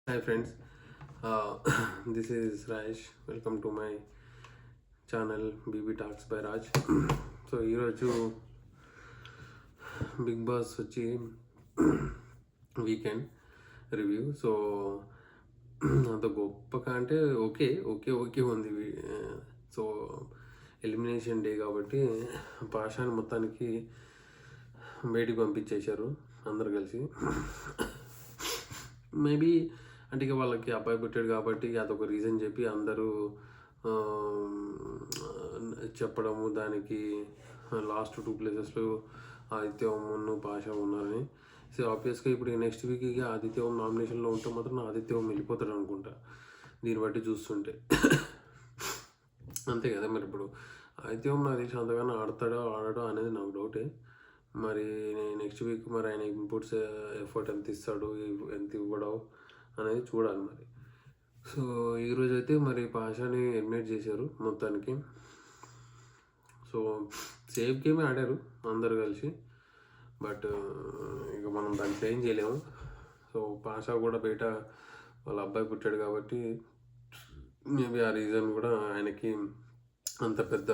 Hi friends, this is Raj. Welcome to my channel BB talks by Raj. So ఈరోజు big boss వచ్చి weekend review. So అంత గొప్పగా అంటే okay okay okay ఉంది. So elimination day కాబట్టి పాషాని మొత్తానికి బయటికి పంపించేశారు అందరు కలిసి. మేబీ అంటే ఇక వాళ్ళకి అబ్బాయి పెట్టాడు కాబట్టి అదొక రీజన్ చెప్పి అందరూ చెప్పడము, దానికి లాస్ట్ 2 ప్లేసెస్లో ఆదిత్య ఓం పాషా ఉన్నారని. సో ఆబ్వియస్గా ఇప్పుడు నెక్స్ట్ వీక్ ఇక ఆదిత్య ఓం నామినేషన్లో ఉంటే మాత్రం ఆదిత్య ఓం వెళ్ళిపోతాడు అనుకుంటా, దీన్ని బట్టి చూస్తుంటే. అంతే కదా మరి. ఇప్పుడు ఆదిత్య ఓం నాకు తెలిసి అంతగానో ఆడడో అనేది నాకు డౌటే. మరి నెక్స్ట్ వీక్ మరి ఆయన ఇన్పుట్స్ ఎఫర్ట్ ఎంత ఇస్తాడు, ఎంత ఇవ్వడో అనేది చూడాలి మరి. సో ఈరోజు అయితే మరి పాషాని ఎలిమినేట్ చేశారు మొత్తానికి. సో సేఫ్ గేమే ఆడారు అందరు కలిసి, బట్ ఇక మనం దాన్ని ఏం చేయలేము. సో పాషా కూడా బయట వాళ్ళ అబ్బాయి పుట్టాడు కాబట్టి మేబీ ఆ రీజన్ కూడా ఆయనకి అంత పెద్ద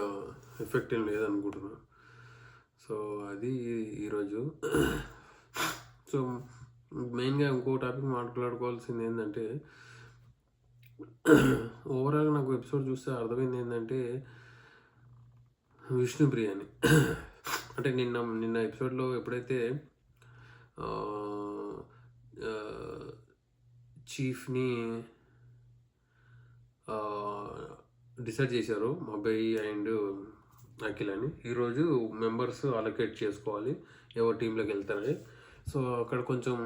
ఎఫెక్ట్ ఏం లేదనుకుంటున్నాను. సో అది ఈరోజు. సో మెయిన్గా ఇంకో టాపిక్ మాట్లాడుకోవాల్సింది ఏంటంటే, ఓవరాల్గా నాకు ఎపిసోడ్ చూస్తే అర్థమైంది ఏంటంటే విష్ణుప్రియ అని. అంటే నిన్న ఎపిసోడ్లో ఎప్పుడైతే చీఫ్ని డిసైడ్ చేశారు అబ్బాయి అండ్ అఖిల్ అని, ఈరోజు మెంబర్స్ అలొకేట్ చేసుకోవాలి ఎవరి టీంలోకి వెళ్తారని. సో అక్కడ కొంచెం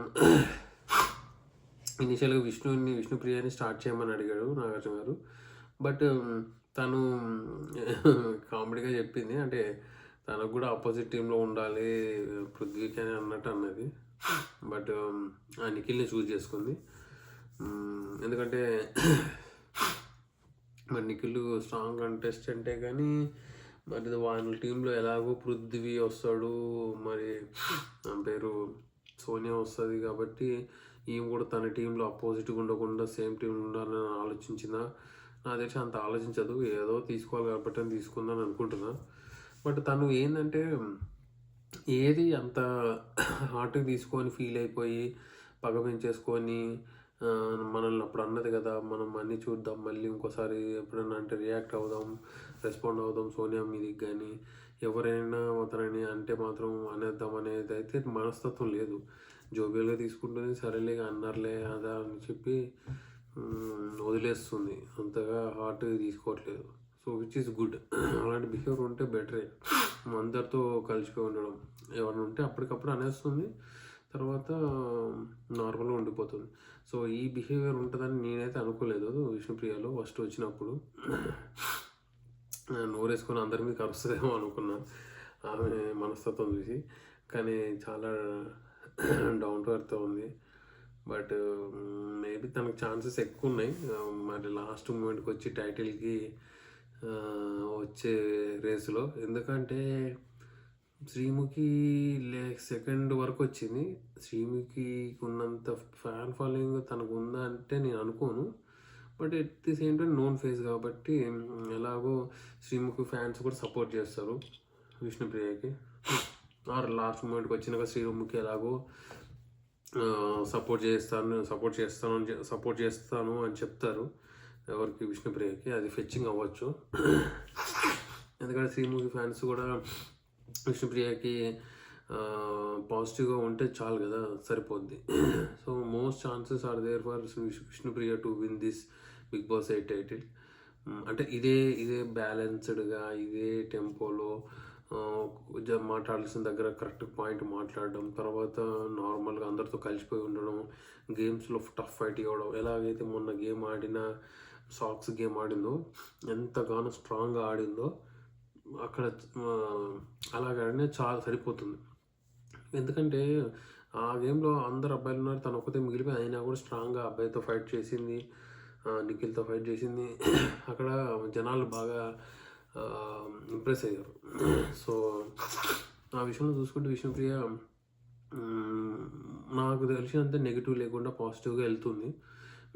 ఇనిషియల్గా విష్ణుప్రియని స్టార్ట్ చేయమని అడిగాడు నాగార్జున గారు. బట్ తను కామెడీగా చెప్పింది, అంటే తనకు కూడా ఆపోజిట్ టీంలో ఉండాలి పృథ్వీకి అని అన్నట్టు అన్నది. బట్ ఆ నిఖిల్ని చూస్ చేసుకుంది. ఎందుకంటే మరి నిఖిల్ స్ట్రాంగ్ కంటెస్టెంటే, కానీ మరి వాళ్ళ టీంలో ఎలాగో పృథ్వీ వస్తాడు, మరి పేరు సోనియా వస్తుంది కాబట్టి ఈమె కూడా తన టీంలో అపోజిట్గా ఉండకుండా సేమ్ టీం ఉండాలని ఆలోచించిందా? నా తెలిసి అంత ఆలోచించదు, ఏదో తీసుకోవాలి కాబట్టి అని తీసుకుందని అనుకుంటున్నా. బట్ తను ఏంటంటే ఏది అంత హార్ట్కి తీసుకొని ఫీల్ అయిపోయి పగ పెంచేసుకొని మనల్ని అప్పుడు అన్నది కదా, మనం అన్నీ చూద్దాం మళ్ళీ ఇంకోసారి ఎప్పుడన్నా అంటే రియాక్ట్ అవుదాం, రెస్పాండ్ అవుదాం సోనియా మీదికి, కానీ ఎవరైనా అతనని అంటే మాత్రం అనేద్దాం అనేది అయితే మనస్తత్వం లేదు. జోబియల్గా తీసుకుంటుంది, సరేలే అన్నారులే అదా అని చెప్పి వదిలేస్తుంది, అంతగా హార్ట్ తీసుకోవట్లేదు. So which is good. అలాంటి బిహేవియర్ ఉంటే బెటరే, అందరితో కలిసిపోయి ఉండడం. ఎవరైనా ఉంటే అప్పటికప్పుడు అనేస్తుంది, తర్వాత నార్మల్గా ఉండిపోతుంది. సో ఈ బిహేవియర్ ఉంటుందని నేనైతే అనుకోలేదు విష్ణుప్రియలో ఫస్ట్ వచ్చినప్పుడు. నోరేసుకొని అందరి మీద కరుస్తుందేమో అనుకున్నా ఆమె మనస్తత్వం చూసి, కానీ చాలా డౌన్ టు ఎర్త్ ఉంది. బట్ మేబీ తనకు ఛాన్సెస్ ఎక్కువ ఉన్నాయి మరి లాస్ట్ మూమెంట్కి వచ్చి టైటిల్కి వచ్చే రేసులో. ఎందుకంటే శ్రీముఖి సెకండ్ వరకు వచ్చింది. శ్రీముఖికి ఉన్నంత ఫ్యాన్ ఫాలోయింగ్ తనకు ఉందా అంటే నేను అనుకోను. But at the same time known face కాబట్టి ఎలాగో శ్రీముఖి ఫ్యాన్స్ కూడా సపోర్ట్ చేస్తారు విష్ణుప్రియకి. ఆర్ లాస్ట్ మూమెంట్కి వచ్చినాక శ్రీముఖి ఎలాగో సపోర్ట్ చేస్తాను అని చెప్తారు ఎవరికి, విష్ణుప్రియకి. అది ఫెచ్చింగ్ అవ్వచ్చు. ఎందుకంటే శ్రీముఖి ఫ్యాన్స్ కూడా విష్ణుప్రియకి పాజిటివ్గా ఉంటే చాలు కదా, సరిపోద్ది. So most chances are there for Vishnupriya to win this big boss 8 title. అంటే ఇదే బ్యాలెన్స్డ్గా ఇదే టెంపోలో మాట్లాడాల్సిన దగ్గర కరెక్ట్ పాయింట్ మాట్లాడడం, తర్వాత నార్మల్గా అందరితో కలిసిపోయి ఉండడం, గేమ్స్లో టఫ్ ఫైట్ ఇవ్వడం. ఎలాగైతే మొన్న గేమ్ ఆడిన సాక్స్ గేమ్ ఆడిందో, ఎంతగానో స్ట్రాంగ్గా ఆడిందో అక్కడ అలాగే చాలా సరిపోతుంది. ఎందుకంటే ఆ గేమ్లో అందరు అబ్బాయిలు ఉన్నారు, తను ఒక్కతే మిగిలిపోయి అయినా కూడా స్ట్రాంగ్గా అబ్బాయితో ఫైట్ చేసింది, నిఖిల్తో ఫైట్ చేసింది. అక్కడ జనాలు బాగా ఇంప్రెస్ అయ్యారు. సో ఆ విషయంలో చూసుకుంటే విష్ణుప్రియ నాకు తెలిసినంత నెగిటివ్ లేకుండా పాజిటివ్గా వెళ్తుంది.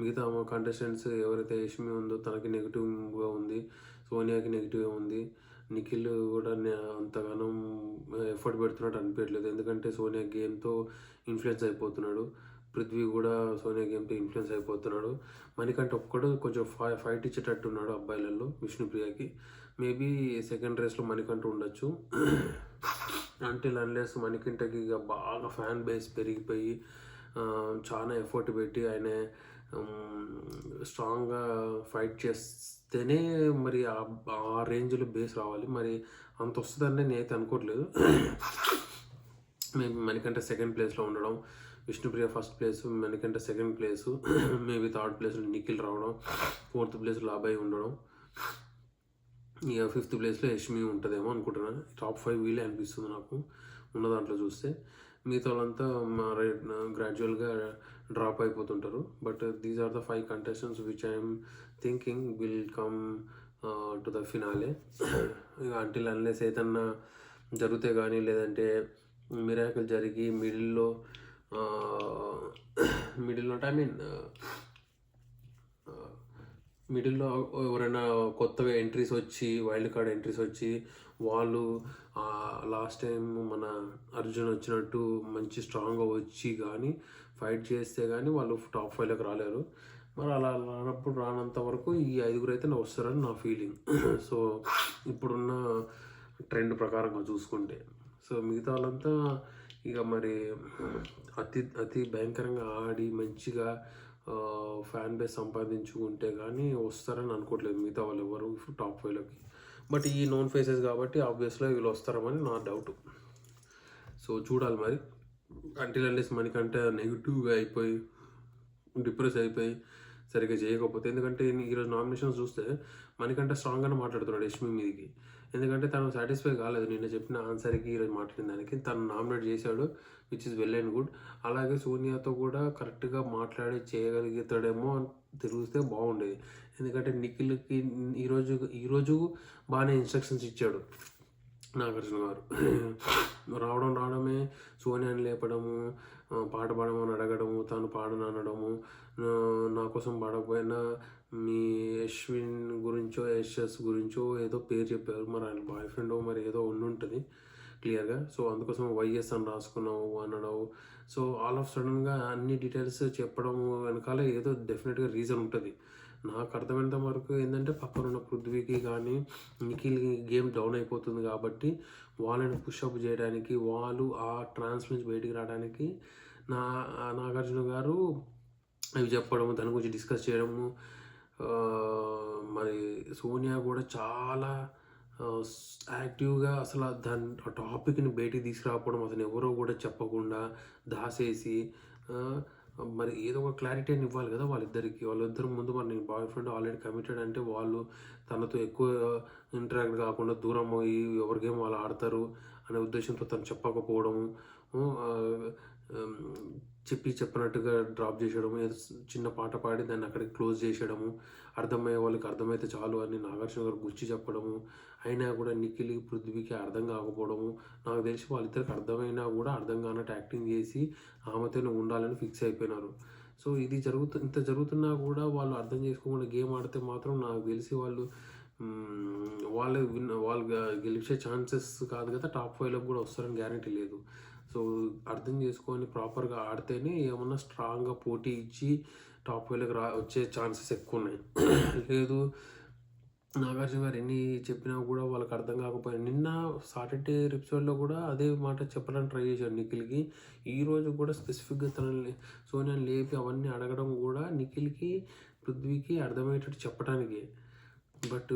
మిగతా కంటెస్టెంట్స్ ఎవరైతే యష్మి ఉందో తనకి నెగిటివ్గా ఉంది, సోనియాకి నెగిటివ్గా ఉంది. నిఖిల్ కూడా అంతగానో ఎఫర్ట్ పెడుతున్నట్టు అనిపించట్లేదు, ఎందుకంటే సోనియా గేమ్తో ఇన్ఫ్లుయెన్స్ అయిపోతున్నాడు. పృథ్వీ కూడా సోనియా గేమ్తో ఇన్ఫ్లుయెన్స్ అయిపోతున్నాడు. మణికంఠ ఒక్కడు కొంచెం ఫైట్ ఇచ్చేటట్టు ఉన్నాడు అబ్బాయిలలో విష్ణుప్రియకి. మేబీ సెకండ్ రేస్లో మణికంఠ ఉండొచ్చు. అంటిల్ అన్లెస్ మణికంఠకి ఇక బాగా ఫ్యాన్ బేస్ పెరిగిపోయి చాలా ఎఫర్ట్ పెట్టి ఆయన స్ట్రాంగ్గా ఫైట్ చేస్తేనే మరి ఆ రేంజ్లో బేస్ రావాలి. మరి అంత వస్తుందని నేనైతే అనుకోవట్లేదు. మేబీ మణికంఠ సెకండ్ ప్లేస్లో ఉండడం, Vishnupriya first place, Manikanta second place, maybe third ప్లేస్లో నిఖిల్ రావడం, ఫోర్త్ ప్లేస్లో అభయ్ ఉండడం, ఇక ఫిఫ్త్ ప్లేస్లో యష్మి ఉంటుందేమో అనుకుంటున్నాను. టాప్ 5 వీలే అనిపిస్తుంది నాకు ఉన్న దాంట్లో చూస్తే. మిగతా వాళ్ళంతా గ్రాడ్యువల్గా డ్రాప్ అయిపోతుంటారు. But these are the 5 contestants which I'm thinking will come to the finale. ఇక అంటిల్ అన్లెస్ ఏదన్నా జరిగితే కానీ, లేదంటే మిరాకిల్ జరిగి మిడిల్లో అంటే ఐ మీన్ మిడిల్లో ఎవరైనా కొత్తగా ఎంట్రీస్ వచ్చి, వైల్డ్ కార్డ్ ఎంట్రీస్ వచ్చి, వాళ్ళు లాస్ట్ టైం మన అర్జున్ వచ్చినట్టు మంచి స్ట్రాంగ్గా వచ్చి కానీ ఫైట్ చేస్తే కానీ వాళ్ళు టాప్ 5లోకి రాలేరు. మరి అలా రానంత వరకు ఈ 5గురు అయితే వస్తారని నా ఫీలింగ్. సో ఇప్పుడున్న ట్రెండ్ ప్రకారంగా చూసుకుంటే, సో మిగతా వాళ్ళంతా ఇక మరి అతి భయంకరంగా ఆడి మంచిగా ఫ్యాన్ బేస్ సంపాదించుకుంటే కానీ వస్తారని అనుకోవట్లేదు మిగతా వాళ్ళు ఎవరు టాప్ 5లోకి. బట్ ఈ నోన్ ఫేసెస్ కాబట్టి ఆబ్వియస్గా వీళ్ళు వస్తారని నా డౌట్. సో చూడాలి మరి. అంటిల్ అన్లెస్ మణికంఠ నెగిటివ్గా అయిపోయి డిప్రెస్ అయిపోయి సరిగ్గా చేయకపోతే, ఎందుకంటే ఈరోజు నామినేషన్స్ చూస్తే మణికంఠ స్ట్రాంగ్గానే మాట్లాడుతున్నాడు యష్మి మీదకి. ఎందుకంటే తను సాటిస్ఫై కాలేదు నిన్న చెప్పిన ఆన్సర్కి, ఈరోజు మాట్లాడిన దానికి. తను నామినేట్ చేశాడు, which is well and good. అలాగే సోనియాతో కూడా కరెక్ట్గా మాట్లాడి చేయగలుగుతాడేమో అని తిరిగితే బాగుండేది. ఎందుకంటే నిఖిల్కి ఈరోజు బాగానే ఇన్స్ట్రక్షన్స్ ఇచ్చాడు నాగార్జున గారు. రావడమే సోనియాని లేపడము, పాట పాడమని అడగడము, తను పాడను అనడము, నా కోసం పాడకపోయినా మీ అశ్విన్ గురించో యశస్ గురించో ఏదో పేరు చెప్పారు. మరి ఆయన బాయ్ ఫ్రెండ్ మరి ఏదో ఉండుంటుంది క్లియర్గా. సో అందుకోసం వైఎస్ అని రాసుకున్నావు అనడం. సో ఆల్ ఆఫ్ సడన్గా అన్ని డీటెయిల్స్ చెప్పడం వెనకాల ఏదో డెఫినెట్గా రీజన్ ఉంటుంది. నాకు అర్థమైనంత వరకు ఏంటంటే పక్కనున్న పృథ్వీకి కానీ నిఖిల్కి గేమ్ డౌన్ అయిపోతుంది కాబట్టి వాళ్ళని పుషప్ చేయడానికి, వాళ్ళు ఆ ట్రాన్స్ నుంచి బయటికి రావడానికి నాగార్జున గారు అవి చెప్పడము, దాని గురించి డిస్కస్ చేయడము. మరి సోనియా కూడా చాలా యాక్టివ్గా అసలు దాని టాపిక్ని బయటికి తీసుకురావడం, అతను ఎవరో కూడా చెప్పకుండా దాసేసి మరి ఏదో ఒక క్లారిటీ అని ఇవ్వాలి కదా వాళ్ళిద్దరు ముందు. మరి నేను బాయ్ ఫ్రెండ్ ఆల్రెడీ కమిటెడ్ అంటే వాళ్ళు తనతో ఎక్కువ ఇంటరాక్ట్ కాకుండా దూరం అయ్యి ఎవరి గేమ్ వాళ్ళు ఆడతారు అనే ఉద్దేశంతో తను చెప్పకపోవడము, చెప్పినట్టుగా డ్రాప్ చేసేయడము, ఏదో చిన్న పాట పాడి దాన్ని అక్కడికి క్లోజ్ చేసేయడము, అర్థమయ్యే వాళ్ళకి అర్థమైతే చాలు అని నాగార్జున గారు గుర్చి చెప్పడము. అయినా కూడా నిఖిల్ పృథ్వీకి అర్థం కాకపోవడము. నాకు తెలిసి వాళ్ళిద్దరికి అర్థమైనా కూడా అర్థం కానట్టు యాక్టింగ్ చేసి ఆమెతోనే ఉండాలని ఫిక్స్ అయిపోయినారు. సో ఇది ఇంత జరుగుతున్నా కూడా వాళ్ళు అర్థం చేసుకోకుండా గేమ్ ఆడితే మాత్రం నాకు తెలిసి వాళ్ళు వాళ్ళు గెలిచే ఛాన్సెస్ కాదు కదా, టాప్ 5లోకి కూడా వస్తారని గ్యారంటీ లేదు. సో అర్థం చేసుకొని ప్రాపర్గా ఆడితేనే ఏమన్నా స్ట్రాంగ్గా పోటీ ఇచ్చి టాప్ 5లోకి వచ్చే ఛాన్సెస్ ఎక్కువ ఉన్నాయి. లేదు నాగార్జున గారు ఎన్ని చెప్పినా కూడా వాళ్ళకి అర్థం కాకపోయినా, నిన్న సాటర్డే ఎపిసోడ్లో కూడా అదే మాట చెప్పడానికి ట్రై చేశాడు నిఖిల్కి. ఈరోజు కూడా స్పెసిఫిక్గా తనని సోనియాని లేపి అవన్నీ అడగడం కూడా నిఖిల్కి పృథ్వీకి అర్థమయ్యేటట్టు చెప్పడానికి. బట్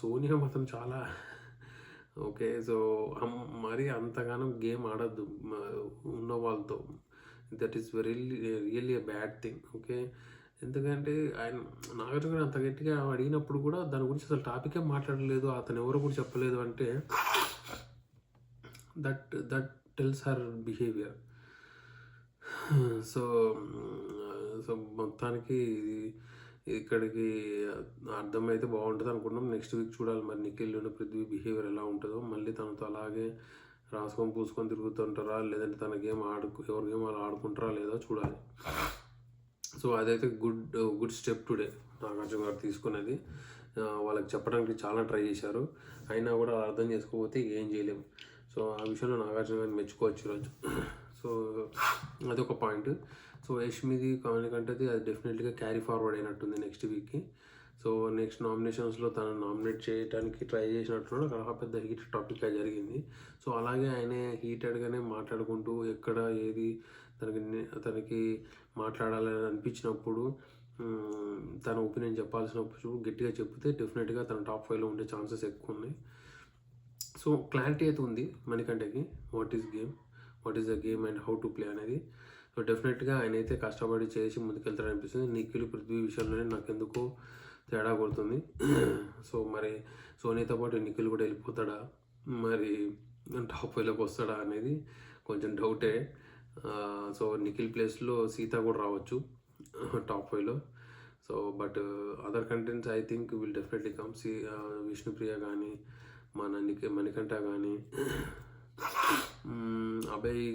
సోనియా మాత్రం చాలా ఓకే. సో మరి అంతగానో గేమ్ ఆడద్దు ఉన్న వాళ్ళతో. That is really a bad thing. Okay, ఎందుకంటే ఆయన నాగార్జున గారు అంత గట్టిగా అడిగినప్పుడు కూడా దాని గురించి అసలు టాపికే మాట్లాడలేదు, అతను ఎవరో కూడా చెప్పలేదు అంటే that tells her behaviour. So మొత్తానికి ఇక్కడికి అర్థమైతే బాగుంటుంది అనుకుంటున్నాం. నెక్స్ట్ వీక్ చూడాలి మరి నిఖిల్ పృథ్వీ బిహేవియర్ ఎలా ఉంటుందో. మళ్ళీ తనతో అలాగే రాసుకొని పూసుకొని తిరుగుతుంటారా, లేదంటే తన గేమ్ ఎవరి గేమ్ వాళ్ళు ఆడుకుంటారా లేదో చూడాలి. సో అదైతే గుడ్ స్టెప్ టుడే నాగార్జున గారు తీసుకున్నది. వాళ్ళకి చెప్పడానికి చాలా ట్రై చేశారు, అయినా కూడా అర్థం చేసుకోకపోతే ఏం చేయలేము. సో ఆ విషయంలో నాగార్జున గారిని మెచ్చుకోవచ్చు ఈరోజు. సో అదొక పాయింట్. సో యష్మిది కంటేది అది డెఫినెట్గా క్యారీ ఫార్వర్డ్ అయినట్టుంది నెక్స్ట్ వీక్కి. సో నెక్స్ట్ నామినేషన్స్లో తను నామినేట్ చేయడానికి ట్రై చేసినట్టున్నాడు. అక్కడ పెద్ద హీట్ టాపిక్గా జరిగింది. సో అలాగే ఆయనే హీటెడ్గానే మాట్లాడుకుంటూ ఎక్కడ ఏది తనకి మాట్లాడాలని అనిపించినప్పుడు తన ఒపీనియన్ చెప్పాల్సినప్పుడు గట్టిగా చెప్తే డెఫినెట్గా తన టాప్ 5లో ఉండే ఛాన్సెస్ ఎక్కువ ఉన్నాయి. సో క్లారిటీ అయితే ఉంది మణికంఠకి, what is the game and how to play అనేది. సో డెఫినెట్గా ఆయన అయితే కష్టపడి చేసి ముందుకెళ్తాడు అనిపిస్తుంది. నిఖిల్ పృథ్వీ విషయంలోనే నాకు ఎందుకో తేడా కొడుతుంది. సో మరి సోనీతో పాటు నిఖిల్ కూడా వెళ్ళిపోతాడా, మరి టాప్ 5లోకి వస్తాడా అనేది కొంచెం డౌటే. సో నిఖిల్ ప్లేస్లో సీత కూడా రావచ్చు టాప్ 5లో. So but other contents I think will definitely come. Vishnupriya కానీ, మణికంఠ కానీ, అభయ్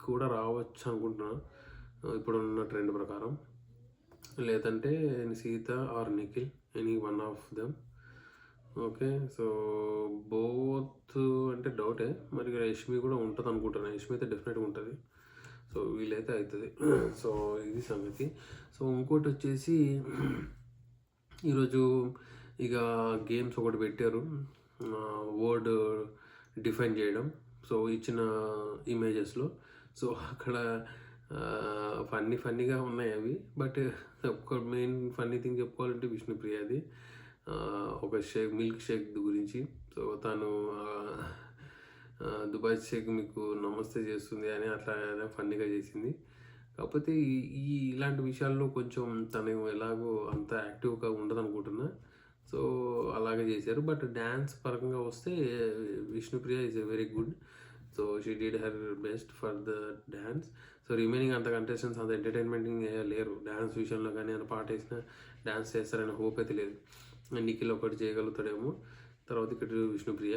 కూడా రావచ్చు అనుకుంటున్నా ఇప్పుడున్న ట్రెండ్ ప్రకారం. లేదంటే Seetha or Nikhil, any one of them. Okay, so both అంటే డౌటే. మరి యష్మి కూడా ఉంటుంది అనుకుంటున్నాను. యష్మి అయితే డెఫినెట్గా ఉంటుంది. సో వీలైతే అవుతుంది. సో ఇది సంగతి. సో ఇంకోటి వచ్చేసి ఈరోజు ఇక గేమ్స్ ఒకటి పెట్టారు, వర్డ్ డిఫైన్ చేయడం. సో ఇచ్చిన ఇమేజెస్లో సో అక్కడ ఫన్నీగా ఉన్నాయి అవి. బట్ ఒక మెయిన్ ఫన్నీ థింగ్ చెప్పుకోవాలంటే విష్ణుప్రియది ఒక మిల్క్ షేక్ గురించి. సో తను దుబాయ్ షేక్ మీకు నమస్తే చేస్తుంది అని అట్లా ఫన్నీగా చేసింది. కాకపోతే ఇలాంటి విషయాల్లో కొంచెం తను ఎలాగో అంత యాక్టివ్గా ఉండదు అనుకుంటున్నా. సో అలాగే చేశారు. బట్ డ్యాన్స్ పరంగా వస్తే Vishnupriya is a very good. So she did her best for the dance. So remaining అంత కంటెస్టెంట్స్ అంత ఎంటర్టైన్మెంటింగ్ లేరు డ్యాన్స్ విషయంలో కానీ. అంత పాట వేసిన డ్యాన్స్ చేస్తారనే హోప్ అయితే లేదు. నిఖిల్ ఒకటి చేయగలుగుతాడేమో, తర్వాత ఇక్కడ విష్ణుప్రియ.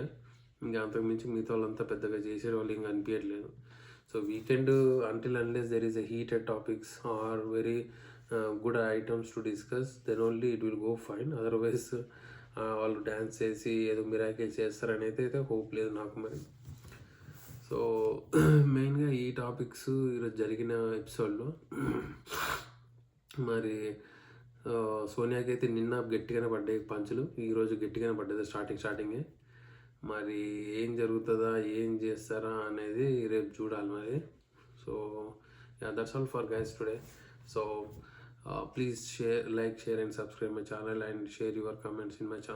ఇంకా అంతకుమించి మిగతా వాళ్ళంతా పెద్దగా చేసే వాళ్ళు ఇంకా అనిపించట్లేదు. So weekend until unless there is a heated topics or very good items to discuss, then only it will go fine. Otherwise వాళ్ళు డ్యాన్స్ చేసి ఏదో మిరాకిల్ చేస్తారని అయితే హోప్ లేదు నాకు మరి. సో మెయిన్గా ఈ టాపిక్స్ ఈరోజు జరిగిన ఎపిసోడ్లో మరి సోనియాకి అయితే నిన్న గట్టిగానే పడ్డాయి పంచులు, ఈరోజు గట్టిగానే పడ్డది స్టార్టింగే. మరి ఏం జరుగుతుందా, ఏం చేస్తారా అనేది రేపు చూడాలి మరి. So that's all for guys today. So please share, like, share and subscribe my channel and share your comments in my channel.